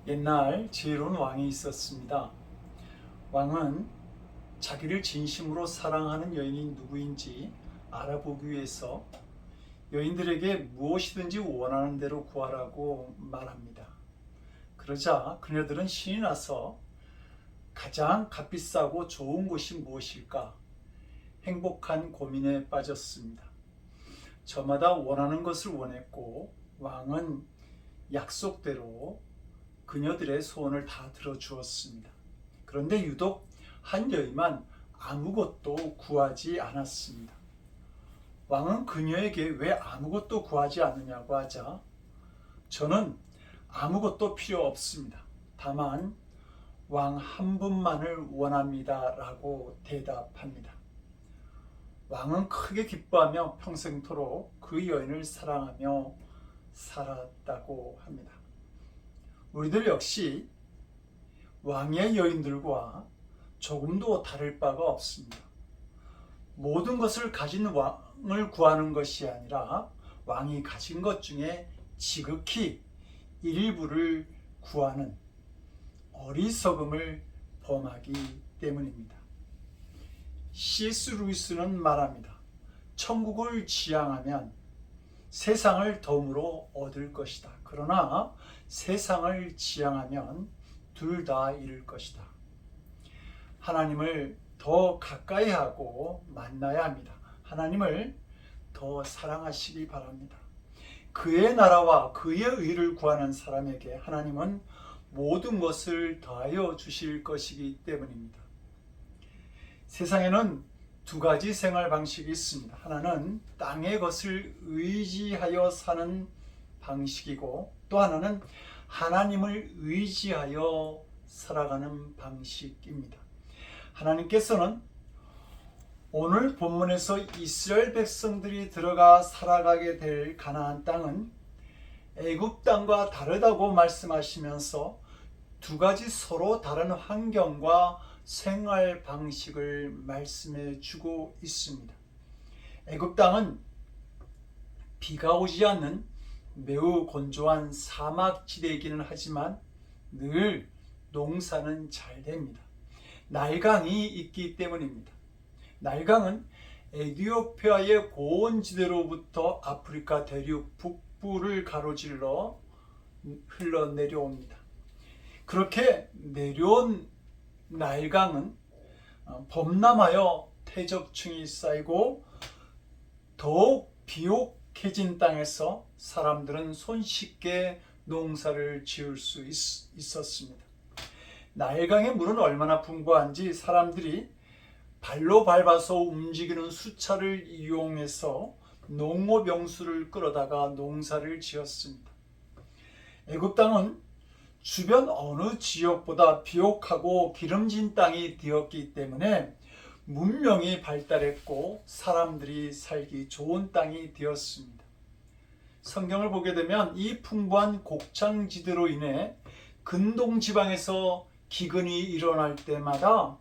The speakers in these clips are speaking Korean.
옛날 지혜로운 왕이 있었습니다. 왕은 자기를 진심으로 사랑하는 여인이 누구인지 알아보기 위해서 여인들에게 무엇이든지 원하는 대로 구하라고 말합니다. 그러자 그녀들은 신이 나서 가장 값비싸고 좋은 곳이 무엇일까 행복한 고민에 빠졌습니다. 저마다 원하는 것을 원했고 왕은 약속대로 그녀들의 소원을 다 들어주었습니다. 그런데 유독 한 여인만 아무것도 구하지 않았습니다. 왕은 그녀에게 왜 아무것도 구하지 않느냐고 하자 저는 아무것도 필요 없습니다. 다만 왕 한 분만을 원합니다 라고 대답합니다. 왕은 크게 기뻐하며 평생토록 그 여인을 사랑하며 살았다고 합니다. 우리들 역시 왕의 여인들과 조금도 다를 바가 없습니다. 모든 것을 가진 왕을 구하는 것이 아니라 왕이 가진 것 중에 지극히 일부를 구하는 어리석음을 범하기 때문입니다. C.S. 루이스는 말합니다. 천국을 지향하면 세상을 덤으로 얻을 것이다. 그러나 세상을 지향하면 둘 다 잃을 것이다. 하나님을 더 가까이 하고 만나야 합니다. 하나님을 더 사랑하시기 바랍니다. 그의 나라와 그의 의를 구하는 사람에게 하나님은 모든 것을 더하여 주실 것이기 때문입니다. 세상에는 두 가지 생활 방식이 있습니다. 하나는 땅의 것을 의지하여 사는 방식이고 또 하나는 하나님을 의지하여 살아가는 방식입니다. 하나님께서는 오늘 본문에서 이스라엘 백성들이 들어가 살아가게 될 가나안 땅은 애굽 땅과 다르다고 말씀하시면서 두 가지 서로 다른 환경과 생활 방식을 말씀해 주고 있습니다. 애굽 땅은 비가 오지 않는 매우 건조한 사막지대이기는 하지만 늘 농사는 잘 됩니다. 나일강이 있기 때문입니다. 나일강은 에티오피아의 고원지대로부터 아프리카 대륙 북부를 가로질러 흘러내려옵니다. 그렇게 내려온 나일강은 범람하여 퇴적층이 쌓이고 더욱 비옥해진 땅에서 사람들은 손쉽게 농사를 지을 수 있었습니다. 나일강의 물은 얼마나 풍부한지 사람들이 발로 밟아서 움직이는 수차를 이용해서 농업용수를 끌어다가 농사를 지었습니다. 애굽 땅은 주변 어느 지역보다 비옥하고 기름진 땅이 되었기 때문에 문명이 발달했고 사람들이 살기 좋은 땅이 되었습니다. 성경을 보게 되면 이 풍부한 곡창지대로 인해 근동 지방에서 기근이 일어날 때마다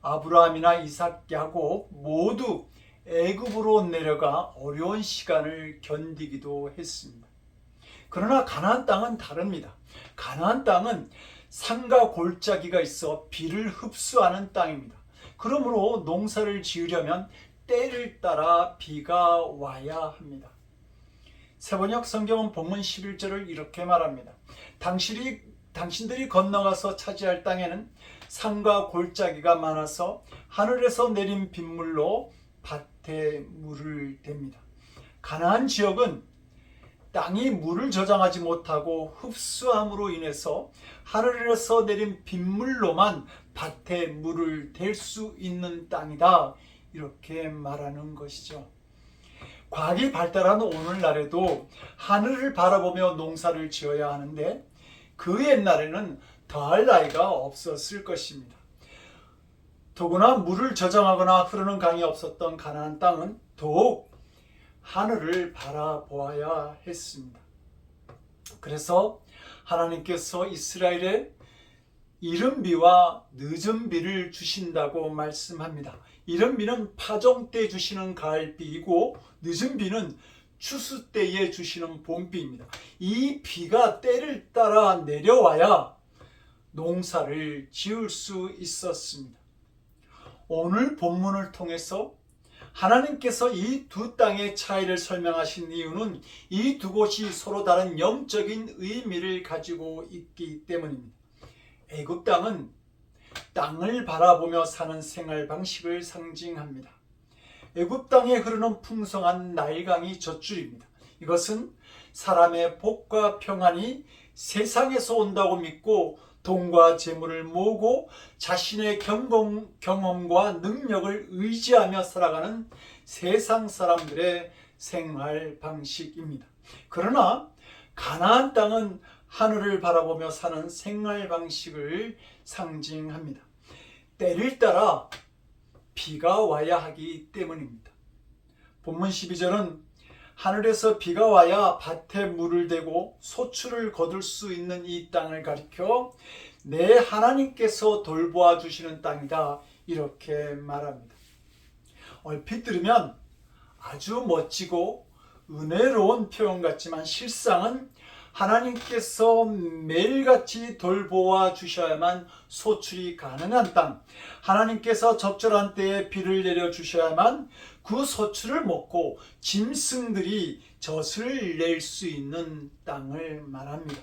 아브라함이나 이삭, 야곱 모두 애굽으로 내려가 어려운 시간을 견디기도 했습니다. 그러나 가나안 땅은 다릅니다. 가나안 땅은 산과 골짜기가 있어 비를 흡수하는 땅입니다. 그러므로 농사를 지으려면 때를 따라 비가 와야 합니다. 세번역 성경은 본문 11절을 이렇게 말합니다. 당신들이 건너가서 차지할 땅에는 산과 골짜기가 많아서 하늘에서 내린 빗물로 밭에 물을 댑니다. 가나안 지역은 땅이 물을 저장하지 못하고 흡수함으로 인해서 하늘에서 내린 빗물로만 밭에 물을 댈 수 있는 땅이다. 이렇게 말하는 것이죠. 과학이 발달한 오늘날에도 하늘을 바라보며 농사를 지어야 하는데 그 옛날에는 더할 나위가 없었을 것입니다. 더구나 물을 저장하거나 흐르는 강이 없었던 가나안 땅은 더욱 하늘을 바라보아야 했습니다. 그래서 하나님께서 이스라엘에 이른 비와 늦은 비를 주신다고 말씀합니다. 이른 비는 파종 때 주시는 가을비이고 늦은 비는 추수 때에 주시는 봄비입니다. 이 비가 때를 따라 내려와야 농사를 지을 수 있었습니다. 오늘 본문을 통해서 하나님께서 이 두 땅의 차이를 설명하신 이유는 이 두 곳이 서로 다른 영적인 의미를 가지고 있기 때문입니다. 애굽 땅은 땅을 바라보며 사는 생활 방식을 상징합니다. 애굽 땅에 흐르는 풍성한 나일강이 젖줄입니다. 이것은 사람의 복과 평안이 세상에서 온다고 믿고 돈과 재물을 모으고 자신의 경험과 능력을 의지하며 살아가는 세상 사람들의 생활 방식입니다. 그러나 가나안 땅은 하늘을 바라보며 사는 생활 방식을 상징합니다. 때를 따라 비가 와야 하기 때문입니다. 본문 12절은 하늘에서 비가 와야 밭에 물을 대고 소출을 거둘 수 있는 이 땅을 가리켜 내 하나님께서 돌보아 주시는 땅이다, 이렇게 말합니다. 얼핏 들으면 아주 멋지고 은혜로운 표현 같지만 실상은 하나님께서 매일같이 돌보아 주셔야만 소출이 가능한 땅, 하나님께서 적절한 때에 비를 내려 주셔야만 그 소출을 먹고 짐승들이 젖을 낼 수 있는 땅을 말합니다.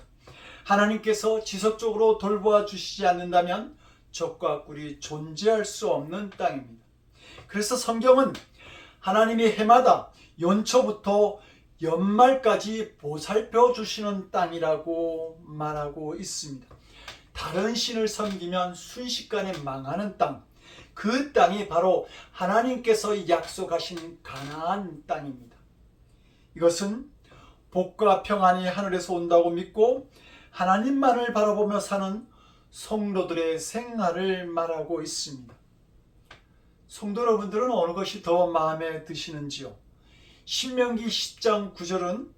하나님께서 지속적으로 돌보아 주시지 않는다면 젖과 꿀이 존재할 수 없는 땅입니다. 그래서 성경은 하나님이 해마다 연초부터 연말까지 보살펴 주시는 땅이라고 말하고 있습니다. 다른 신을 섬기면 순식간에 망하는 땅, 그 땅이 바로 하나님께서 약속하신 가나안 땅입니다. 이것은 복과 평안이 하늘에서 온다고 믿고 하나님만을 바라보며 사는 성도들의 생활을 말하고 있습니다. 성도 여러분들은 어느 것이 더 마음에 드시는지요? 신명기 10장 9절은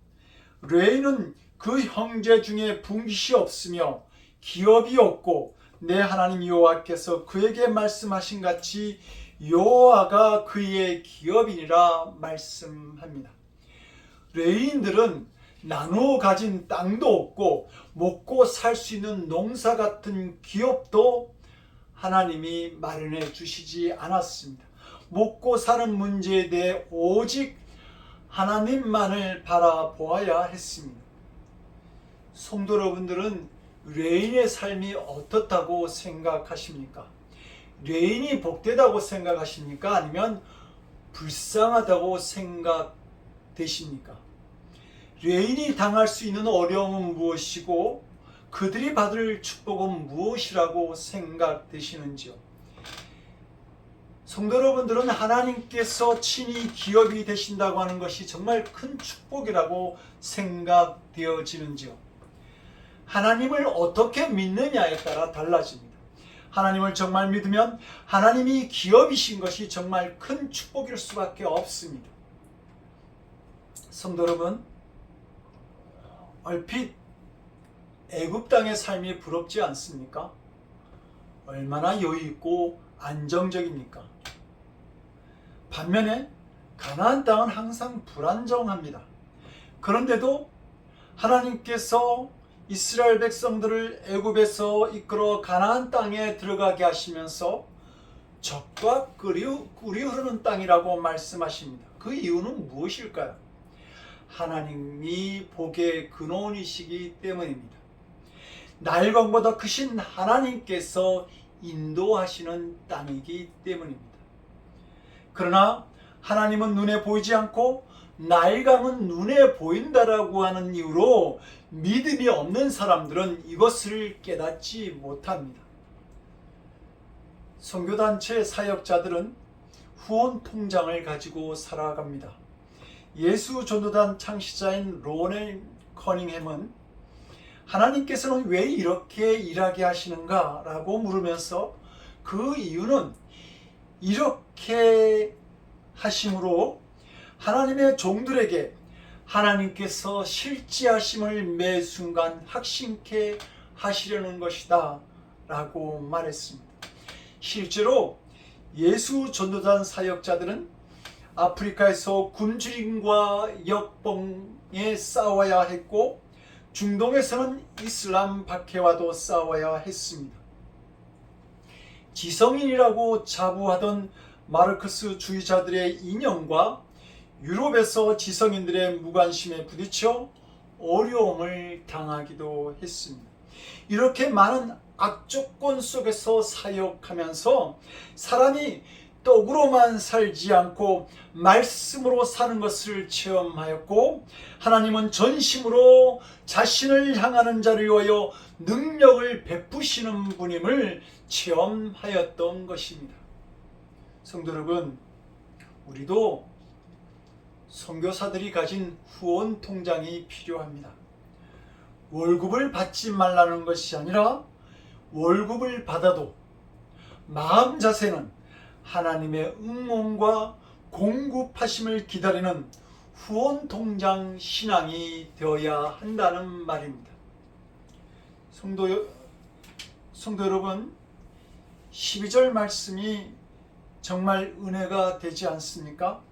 레이는 그 형제 중에 분깃이 없으며 기업이 없고 내 하나님 여호와께서 그에게 말씀하신 같이 여호와가 그의 기업이니라 말씀합니다. 레위인들은 나누어 가진 땅도 없고 먹고 살 수 있는 농사 같은 기업도 하나님이 마련해 주시지 않았습니다. 먹고 사는 문제에 대해 오직 하나님만을 바라보아야 했습니다. 성도 여러분들은 레인의 삶이 어떻다고 생각하십니까? 레인이 복되다고 생각하십니까? 아니면 불쌍하다고 생각되십니까? 레인이 당할 수 있는 어려움은 무엇이고 그들이 받을 축복은 무엇이라고 생각되시는지요? 성도 여러분들은 하나님께서 친히 기업이 되신다고 하는 것이 정말 큰 축복이라고 생각되어지는지요? 하나님을 어떻게 믿느냐에 따라 달라집니다. 하나님을 정말 믿으면 하나님이 기업이신 것이 정말 큰 축복일 수밖에 없습니다. 성도 여러분, 얼핏 애굽 땅의 삶이 부럽지 않습니까? 얼마나 여유 있고 안정적입니까? 반면에 가나안 땅은 항상 불안정합니다. 그런데도 하나님께서 이스라엘 백성들을 애굽에서 이끌어 가나안 땅에 들어가게 하시면서 젖과 꿀이 흐르는 땅이라고 말씀하십니다. 그 이유는 무엇일까요? 하나님이 복의 근원이시기 때문입니다. 나일강보다 크신 하나님께서 인도하시는 땅이기 때문입니다. 그러나 하나님은 눈에 보이지 않고 나일강은 눈에 보인다라고 하는 이유로 믿음이 없는 사람들은 이것을 깨닫지 못합니다. 선교단체 사역자들은 후원 통장을 가지고 살아갑니다. 예수 전도단 창시자인 로넬 커닝햄은 하나님께서는 왜 이렇게 일하게 하시는가? 라고 물으면서 그 이유는 이렇게 하심으로 하나님의 종들에게 하나님께서 실지하심을 매 순간 확신케 하시려는 것이다 라고 말했습니다. 실제로 예수 전도단 사역자들은 아프리카에서 굶주림과 역병에 싸워야 했고 중동에서는 이슬람 박해와도 싸워야 했습니다. 지성인이라고 자부하던 마르크스 주의자들의 이념과 유럽에서 지성인들의 무관심에 부딪혀 어려움을 당하기도 했습니다. 이렇게 많은 악조건 속에서 사역하면서 사람이 떡으로만 살지 않고 말씀으로 사는 것을 체험하였고, 하나님은 전심으로 자신을 향하는 자를 위하여 능력을 베푸시는 분임을 체험하였던 것입니다. 성도 여러분, 우리도 선교사들이 가진 후원 통장이 필요합니다. 월급을 받지 말라는 것이 아니라 월급을 받아도 마음 자세는 하나님의 응원과 공급하심을 기다리는 후원 통장 신앙이 되어야 한다는 말입니다. 성도 여러분, 12절 말씀이 정말 은혜가 되지 않습니까?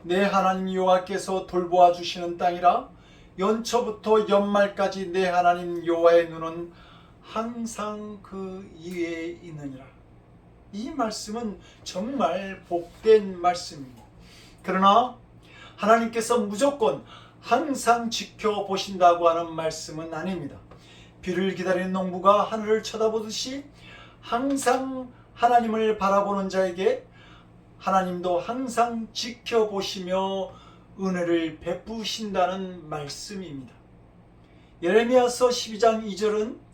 내 하나님 여호와께서 돌보아 주시는 땅이라 연초부터 연말까지 내 하나님 여호와의 눈은 항상 그 위에 있느니라. 이 말씀은 정말 복된 말씀입니다. 그러나 하나님께서 무조건 항상 지켜보신다고 하는 말씀은 아닙니다. 비를 기다리는 농부가 하늘을 쳐다보듯이 항상 하나님을 바라보는 자에게 하나님도 항상 지켜보시며 은혜를 베푸신다는 말씀입니다. 예레미야서 12장 2절은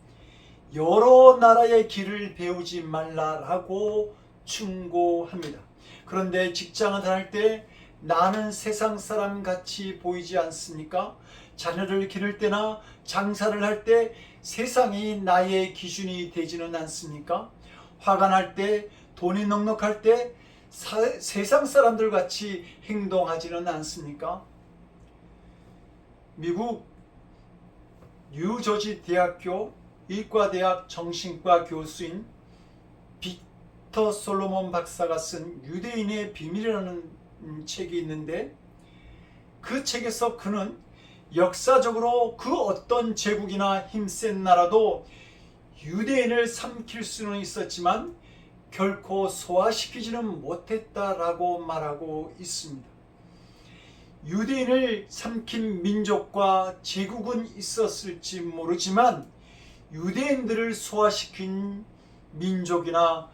여러 나라의 길을 배우지 말라라고 충고합니다. 그런데 직장을 다닐 때 나는 세상 사람 같이 보이지 않습니까? 자녀를 기를 때나 장사를 할 때 세상이 나의 기준이 되지는 않습니까? 화가 날 때, 돈이 넉넉할 때 세상 사람들 같이 행동하지는 않습니까? 미국 뉴저지 대학교 의과대학 정신과 교수인 빅터 솔로몬 박사가 쓴 유대인의 비밀이라는 책이 있는데, 그 책에서 그는 역사적으로 그 어떤 제국이나 힘센 나라도 유대인을 삼킬 수는 있었지만 결코 소화시키지는 못했다라고 말하고 있습니다. 유대인을 삼킨 민족과 제국은 있었을지 모르지만 유대인들을 소화시킨 민족이나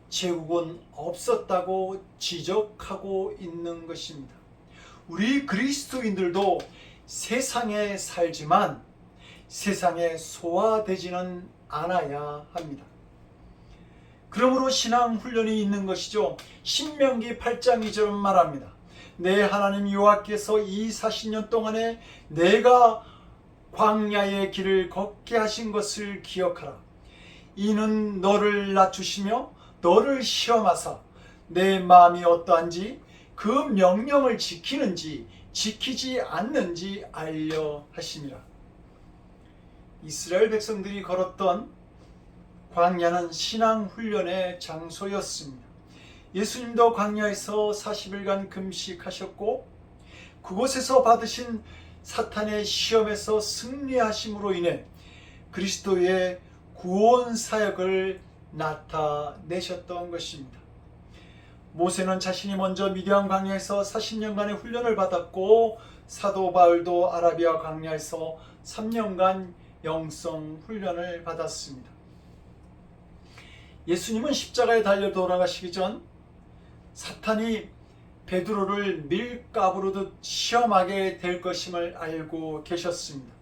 제국은 없었다고 지적하고 있는 것입니다. 우리 그리스도인들도 세상에 살지만 세상에 소화되지는 않아야 합니다. 그러므로 신앙 훈련이 있는 것이죠. 신명기 8장 2절은 말합니다. 내 하나님 여호와께서 이 40년 동안에 내가 광야의 길을 걷게 하신 것을 기억하라. 이는 너를 낮추시며 너를 시험하사 내 마음이 어떠한지 그 명령을 지키는지 지키지 않는지 알려 하심이라. 이스라엘 백성들이 걸었던 광야는 신앙 훈련의 장소였습니다. 예수님도 광야에서 40일간 금식하셨고 그곳에서 받으신 사탄의 시험에서 승리하심으로 인해 그리스도의 구원 사역을 나타내셨던 것입니다. 모세는 자신이 먼저 미디안 광야에서 40년간의 훈련을 받았고 사도 바울도 아라비아 광야에서 3년간 영성 훈련을 받았습니다. 예수님은 십자가에 달려 돌아가시기 전 사탄이 베드로를 밀가부르듯 시험하게 될 것임을 알고 계셨습니다.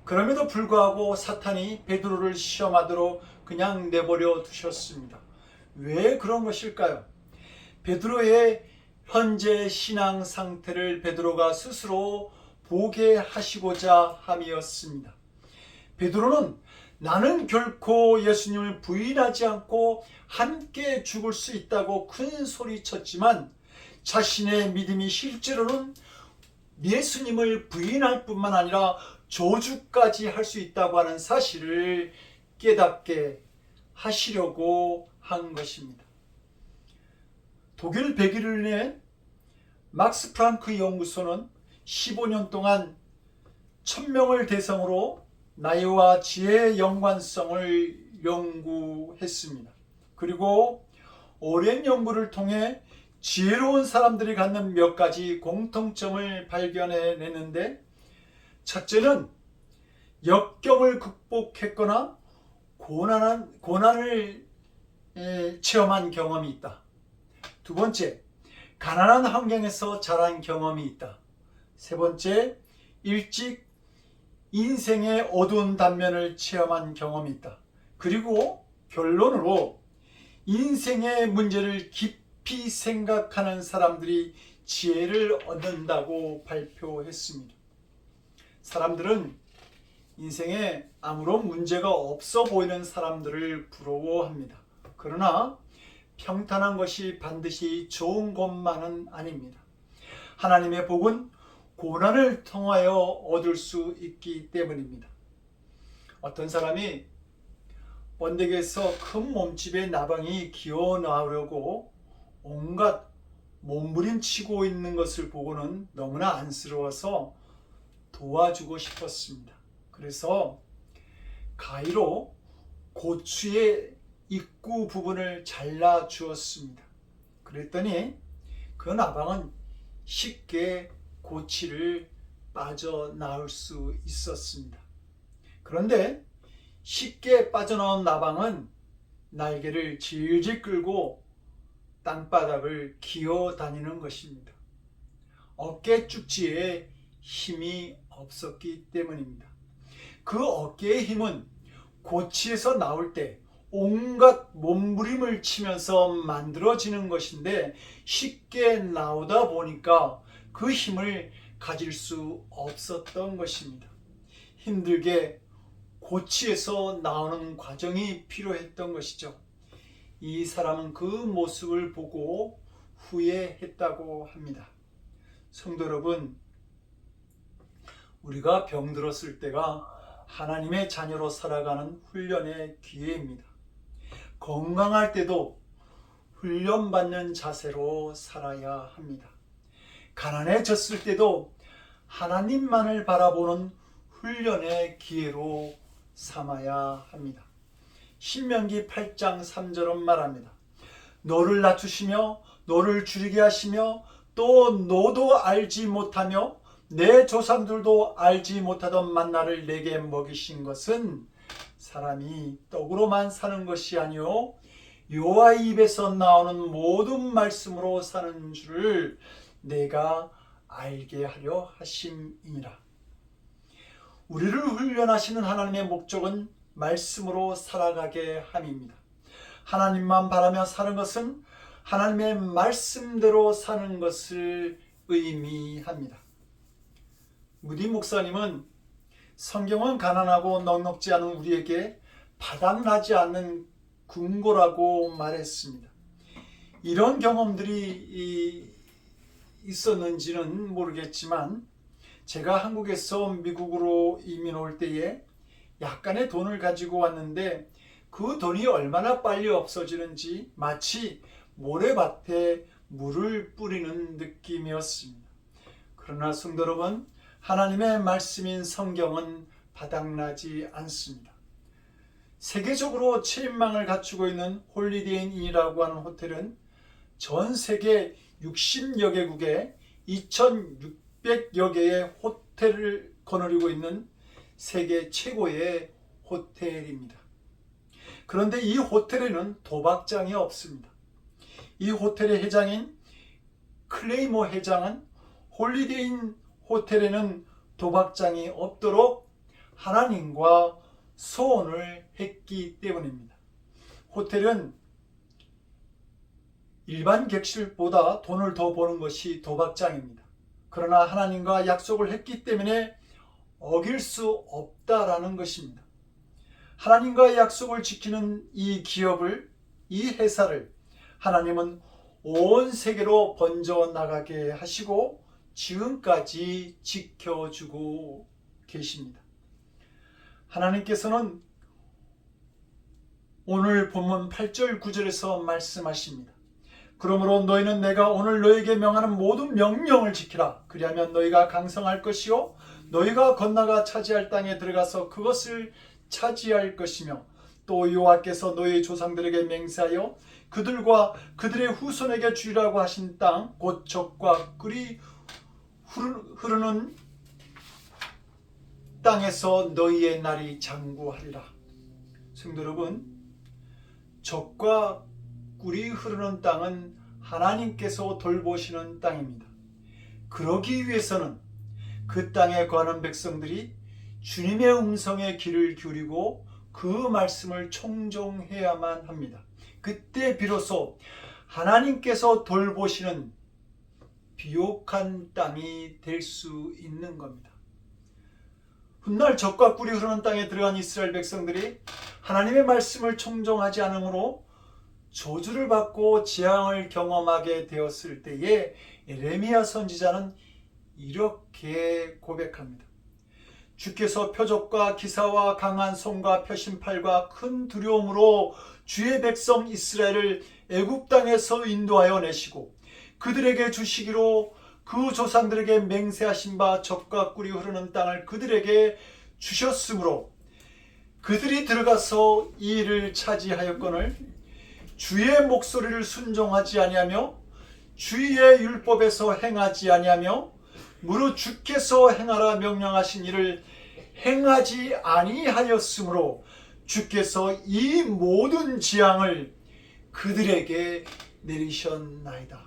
그럼에도 불구하고 사탄이 베드로를 시험하도록 그냥 내버려 두셨습니다. 왜 그런 것일까요? 베드로의 현재 신앙 상태를 베드로가 스스로 보게 하시고자 함이었습니다. 베드로는 나는 결코 예수님을 부인하지 않고 함께 죽을 수 있다고 큰 소리쳤지만 자신의 믿음이 실제로는 예수님을 부인할 뿐만 아니라 저주까지 할 수 있다고 하는 사실을 깨닫게 하시려고 한 것입니다. 독일 베를린의 막스 프랑크 연구소는 15년 동안 1000명을 대상으로 나이와 지혜의 연관성을 연구했습니다. 그리고 오랜 연구를 통해 지혜로운 사람들이 갖는 몇 가지 공통점을 발견해냈는데, 첫째는 역경을 극복했거나 고난을 체험한 경험이 있다. 두 번째, 가난한 환경에서 자란 경험이 있다. 세 번째, 일찍 인생의 어두운 단면을 체험한 경험이 있다. 그리고 결론으로 인생의 문제를 깊이 생각하는 사람들이 지혜를 얻는다고 발표했습니다. 사람들은 인생에 아무런 문제가 없어 보이는 사람들을 부러워합니다. 그러나 평탄한 것이 반드시 좋은 것만은 아닙니다. 하나님의 복은 고난을 통하여 얻을 수 있기 때문입니다. 어떤 사람이 번데기에서 큰 몸집의 나방이 기어 나오려고 온갖 몸부림치고 있는 것을 보고는 너무나 안쓰러워서 도와주고 싶었습니다. 그래서 가위로 고추의 입구 부분을 잘라 주었습니다. 그랬더니 그 나방은 쉽게 고치를 빠져나올 수 있었습니다. 그런데 쉽게 빠져나온 나방은 날개를 질질 끌고 땅바닥을 기어 다니는 것입니다. 어깨 쭉지에 힘이 없었기 때문입니다. 그 어깨의 힘은 고치에서 나올 때 온갖 몸부림을 치면서 만들어지는 것인데, 쉽게 나오다 보니까 그 힘을 가질 수 없었던 것입니다. 힘들게 고치에서 나오는 과정이 필요했던 것이죠. 이 사람은 그 모습을 보고 후회했다고 합니다. 성도 여러분, 우리가 병들었을 때가 하나님의 자녀로 살아가는 훈련의 기회입니다. 건강할 때도 훈련받는 자세로 살아야 합니다. 가난해졌을 때도 하나님만을 바라보는 훈련의 기회로 삼아야 합니다. 신명기 8장 3절은 말합니다. 너를 낮추시며 너를 줄이게 하시며 또 너도 알지 못하며 내 조상들도 알지 못하던 만나를 내게 먹이신 것은 사람이 떡으로만 사는 것이 아니요 여호와의 입에서 나오는 모든 말씀으로 사는 줄을 내가 알게 하려 하심이니라. 우리를 훈련하시는 하나님의 목적은 말씀으로 살아가게 함입니다. 하나님만 바라며 사는 것은 하나님의 말씀대로 사는 것을 의미합니다. 무디 목사님은 성경은 가난하고 넉넉지 않은 우리에게 바닥나지 않는 궁고라고 말했습니다. 이런 경험들이 있었는지는 모르겠지만, 제가 한국에서 미국으로 이민 올 때에 약간의 돈을 가지고 왔는데 그 돈이 얼마나 빨리 없어지는지 마치 모래밭에 물을 뿌리는 느낌이었습니다. 그러나 성도 여러분, 하나님의 말씀인 성경은 바닥나지 않습니다. 세계적으로 체인망을 갖추고 있는 홀리데이 인이라고 하는 호텔은 전 세계 60여 개국에 2,600여 개의 호텔을 거느리고 있는 세계 최고의 호텔입니다. 그런데 이 호텔에는 도박장이 없습니다. 이 호텔의 회장인 클레이모 회장은 홀리데이 인 호텔에는 도박장이 없도록 하나님과 소원을 했기 때문입니다. 호텔은 일반 객실보다 돈을 더 버는 것이 도박장입니다. 그러나 하나님과 약속을 했기 때문에 어길 수 없다라는 것입니다. 하나님과의 약속을 지키는 이 기업을, 이 회사를 하나님은 온 세계로 번져 나가게 하시고 지금까지 지켜주고 계십니다. 하나님께서는 오늘 본문 8절 9절에서 말씀하십니다. 그러므로 너희는 내가 오늘 너희에게 명하는 모든 명령을 지키라. 그리하면 너희가 강성할 것이요 너희가 건너가 차지할 땅에 들어가서 그것을 차지할 것이며 또 여호와께서 너희 조상들에게 맹세하여 그들과 그들의 후손에게 주리라고 하신 땅 곧 젖과 꿀이 흐르는 땅에서 너희의 날이 장구하리라. 성도 여러분, 젖과 꿀이 흐르는 땅은 하나님께서 돌보시는 땅입니다. 그러기 위해서는 그 땅에 거하는 백성들이 주님의 음성에 귀를 기울이고 그 말씀을 청종해야만 합니다. 그때 비로소 하나님께서 돌보시는 비옥한 땅이 될 수 있는 겁니다. 훗날 젖과 꿀이 흐르는 땅에 들어간 이스라엘 백성들이 하나님의 말씀을 청종하지 않으므로 저주를 받고 재앙을 경험하게 되었을 때에 예레미야 선지자는 이렇게 고백합니다. 주께서 표적과 기사와 강한 손과 표심팔과 큰 두려움으로 주의 백성 이스라엘을 애굽 땅에서 인도하여 내시고 그들에게 주시기로 그 조상들에게 맹세하신 바 젖과 꿀이 흐르는 땅을 그들에게 주셨으므로 그들이 들어가서 이 일을 차지하였거늘 주의 목소리를 순종하지 아니하며 주의 율법에서 행하지 아니하며 무릇 주께서 행하라 명령하신 일을 행하지 아니하였으므로 주께서 이 모든 재앙을 그들에게 내리셨나이다.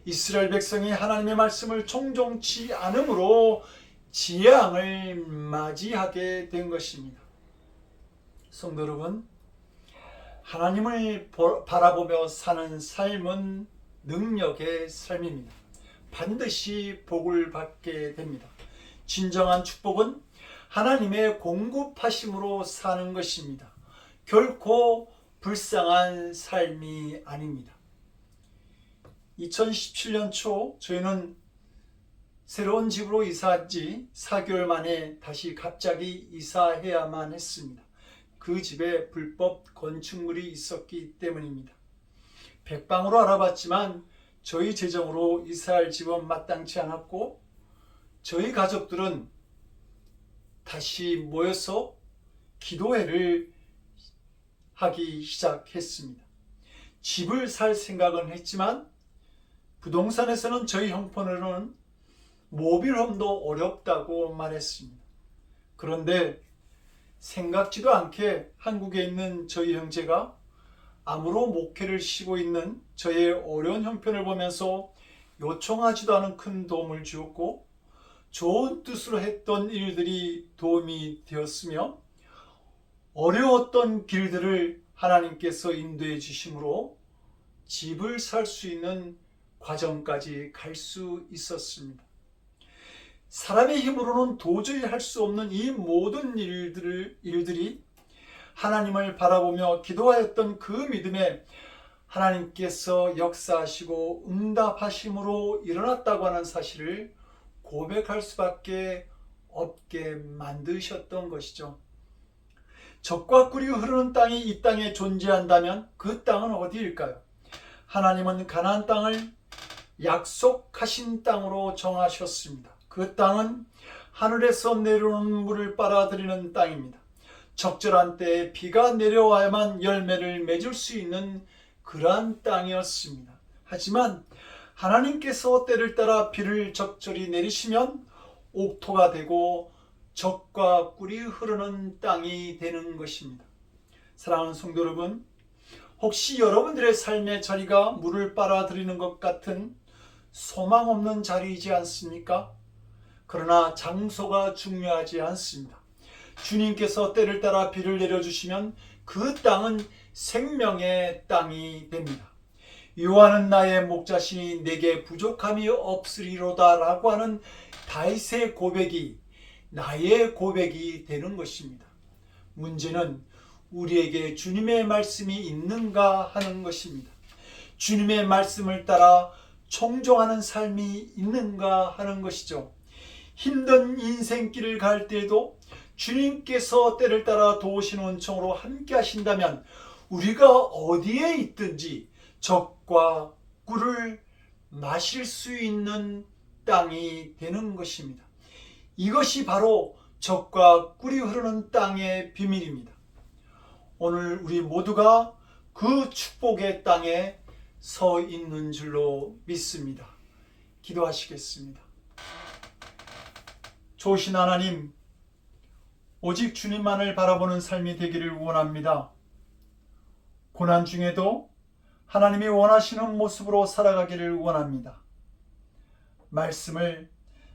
이스라엘 백성이 하나님의 말씀을 청종치 않으므로 재앙을 맞이하게 된 것입니다. 성도 여러분, 하나님을 바라보며 사는 삶은 능력의 삶입니다. 반드시 복을 받게 됩니다. 진정한 축복은 하나님의 공급하심으로 사는 것입니다. 결코 불쌍한 삶이 아닙니다. 2017년 초 저희는 새로운 집으로 이사한 지 4개월 만에 다시 갑자기 이사해야만 했습니다. 그 집에 불법 건축물이 있었기 때문입니다. 백방으로 알아봤지만 저희 재정으로 이사할 집은 마땅치 않았고 저희 가족들은 다시 모여서 기도회를 하기 시작했습니다. 집을 살 생각은 했지만 부동산에서는 저희 형편으로는 모빌홈도 어렵다고 말했습니다. 그런데 생각지도 않게 한국에 있는 저희 형제가 암으로 목회를 쉬고 있는 저의 어려운 형편을 보면서 요청하지도 않은 큰 도움을 주었고 좋은 뜻으로 했던 일들이 도움이 되었으며 어려웠던 길들을 하나님께서 인도해 주심으로 집을 살 수 있는 과정까지 갈 수 있었습니다. 사람의 힘으로는 도저히 할 수 없는 이 모든 일들이 하나님을 바라보며 기도하였던 그 믿음에 하나님께서 역사하시고 응답하심으로 일어났다고 하는 사실을 고백할 수밖에 없게 만드셨던 것이죠. 젖과 꿀이 흐르는 땅이 이 땅에 존재한다면 그 땅은 어디일까요? 하나님은 가나안 땅을 약속하신 땅으로 정하셨습니다. 그 땅은 하늘에서 내려오는 물을 빨아들이는 땅입니다. 적절한 때에 비가 내려와야만 열매를 맺을 수 있는 그러한 땅이었습니다. 하지만 하나님께서 때를 따라 비를 적절히 내리시면 옥토가 되고 젖과 꿀이 흐르는 땅이 되는 것입니다. 사랑하는 성도 여러분, 혹시 여러분들의 삶의 자리가 물을 빨아들이는 것 같은 소망 없는 자리이지 않습니까? 그러나 장소가 중요하지 않습니다. 주님께서 때를 따라 비를 내려주시면 그 땅은 생명의 땅이 됩니다. 여호와는 나의 목자시니 내게 부족함이 없으리로다 라고 하는 다윗의 고백이 나의 고백이 되는 것입니다. 문제는 우리에게 주님의 말씀이 있는가 하는 것입니다. 주님의 말씀을 따라 청종하는 삶이 있는가 하는 것이죠. 힘든 인생길을 갈 때에도 주님께서 때를 따라 도우시는 은총으로 함께 하신다면 우리가 어디에 있든지 젖과 꿀을 마실 수 있는 땅이 되는 것입니다. 이것이 바로 젖과 꿀이 흐르는 땅의 비밀입니다. 오늘 우리 모두가 그 축복의 땅에 서 있는 줄로 믿습니다. 기도하시겠습니다. 좋으신 하나님, 오직 주님만을 바라보는 삶이 되기를 원합니다. 고난 중에도 하나님이 원하시는 모습으로 살아가기를 원합니다. 말씀을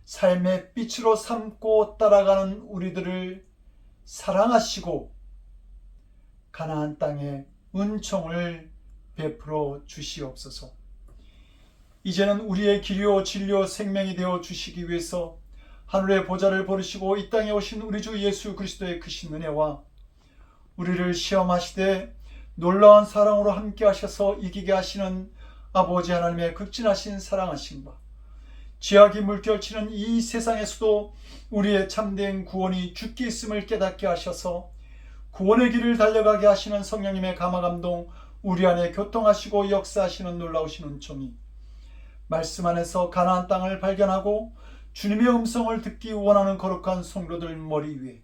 삶의 빛으로 삼고 따라가는 우리들을 사랑하시고 가나안 땅에 은총을 베풀어 주시옵소서. 이제는 우리의 길이요 진리요 생명이 되어 주시기 위해서 하늘의 보좌를 버리시고 이 땅에 오신 우리 주 예수 그리스도의 크신 은혜와 우리를 시험하시되 놀라운 사랑으로 함께 하셔서 이기게 하시는 아버지 하나님의 극진하신 사랑하심과 죄악이 물결치는 이 세상에서도 우리의 참된 구원이 주께 있음을 깨닫게 하셔서 구원의 길을 달려가게 하시는 성령님의 감화감동 우리 안에 교통하시고 역사하시는 놀라우신 은총이 말씀 안에서 가나안 땅을 발견하고 주님의 음성을 듣기 원하는 거룩한 성도들 머리 위에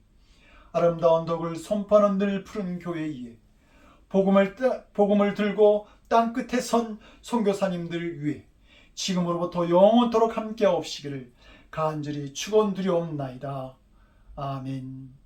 아름다운 덕을 선포하는 늘 푸른 교회 위에 복음을 들고 땅끝에 선 선교사님들 위해 지금으로부터 영원토록 함께하옵시기를 간절히 축원드리옵나이다. 아멘.